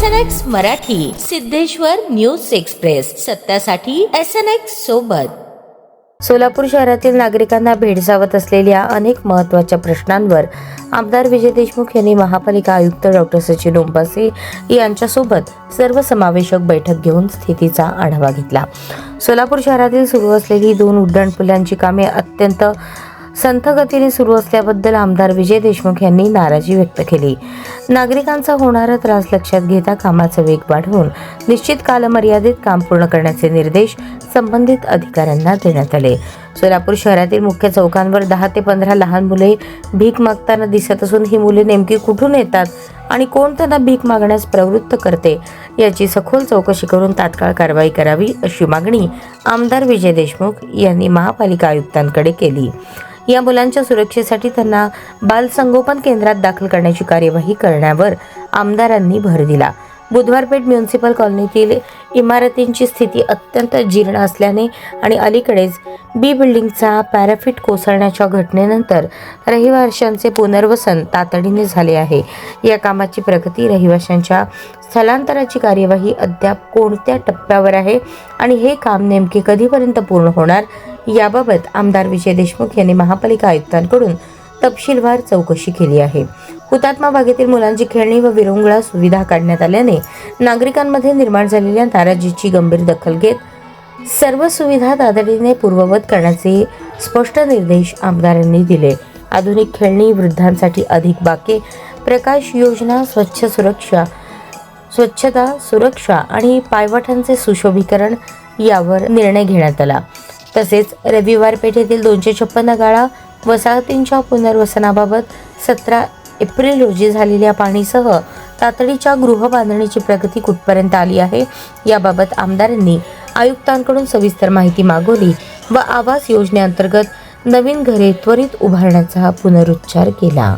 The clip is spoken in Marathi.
SNX Marathi, Siddheshwar news express, सत्यासाठी SNX सोबत. सोलापूर शहरातील नागरिकांना भेडसावत असलेल्या अनेक महत्त्वाच्या प्रश्नांवर आमदार विजय देशमुख यांनी महापालिका आयुक्त डॉक्टर सचिन ओंबासे यांच्यासोबत सर्वसमावेशक बैठक घेऊन स्थितीचा आढावा घेतला. सोलापूर शहरातील सुरू असलेली 2 उड्डाणपुलांची कामे अत्यंत संथ गतीने सुरू असल्याबद्दल आमदार विजय देशमुख यांनी नाराजी व्यक्त केली. नागरिकांचा होणारा त्रास लक्षात घेता कामाचा वेग वाढवून निश्चित कालमर्यादेत काम पूर्ण करण्याचे निर्देश संबंधित अधिकाऱ्यांना देण्यात आले. सोलापूर शहरातील मुख्य चौकांवर 10 ते 15 लहान मुले भीक मागताना दिसत असून ही मुले नेमकी कुठून येतात आणि कोण त्यांना भीक मागण्यास प्रवृत्त करते याची सखोल चौकशी करून तात्काळ कारवाई करावी अशी मागणी आमदार विजय देशमुख यांनी महापालिका आयुक्तांकडे केली. या मुलांच्या सुरक्षेसाठी त्यांना बालसंगोपन केंद्रात दाखल करण्याची कार्यवाही करण्यावर आमदारांनी भर दिला. बुधवारपेठ म्युनिसिपल कॉलनीतील इमारतींची स्थिती अत्यंत जीर्ण असल्याने आणि अलीकडेच बी बिल्डिंगचा पॅराफिट कोसळण्याच्या घटनेनंतर रहिवाशांचे पुनर्वसन तातडीने झाले आहे. या कामाची प्रगती, रहिवाशांच्या स्थलांतराची कार्यवाही अद्याप कोणत्या टप्प्यावर आहे आणि हे काम नेमके कधीपर्यंत पूर्ण होणार याबाबत आमदार विजय देशमुख यांनी महापालिका आयुक्तांकडून तपशीलवार चौकशी केली आहे. हुतात्मा बागेतील मुलांची खेळणी व विरंगुळा सुविधा काढण्यात आल्याने नागरिकांमध्ये निर्माण झालेल्या नाराजीची गंभीर दखल घेत सर्व सुविधा तातडीने पूर्ववत करण्याचे स्पष्ट निर्देश आमदारांनी दिले. आधुनिक खेळणी, वृद्धांसाठी अधिक बाके, प्रकाश योजना, स्वच्छता सुरक्षा आणि पायवाटांचे सुशोभीकरण यावर निर्णय घेण्यात आला. तसेच रविवार पेठेतील 256 गाळा वसाहतींच्या पुनर्वसनाबाबत 17 एप्रिल रोजी झालेल्या पाहणीसह तातडीच्या गृहबांधणीची प्रगती कुठपर्यंत आली आहे याबाबत आमदारांनी आयुक्तांकडून सविस्तर माहिती मागवली व आवास योजनेअंतर्गत नवीन घरे त्वरित उभारण्याचा पुनरुच्चार केला.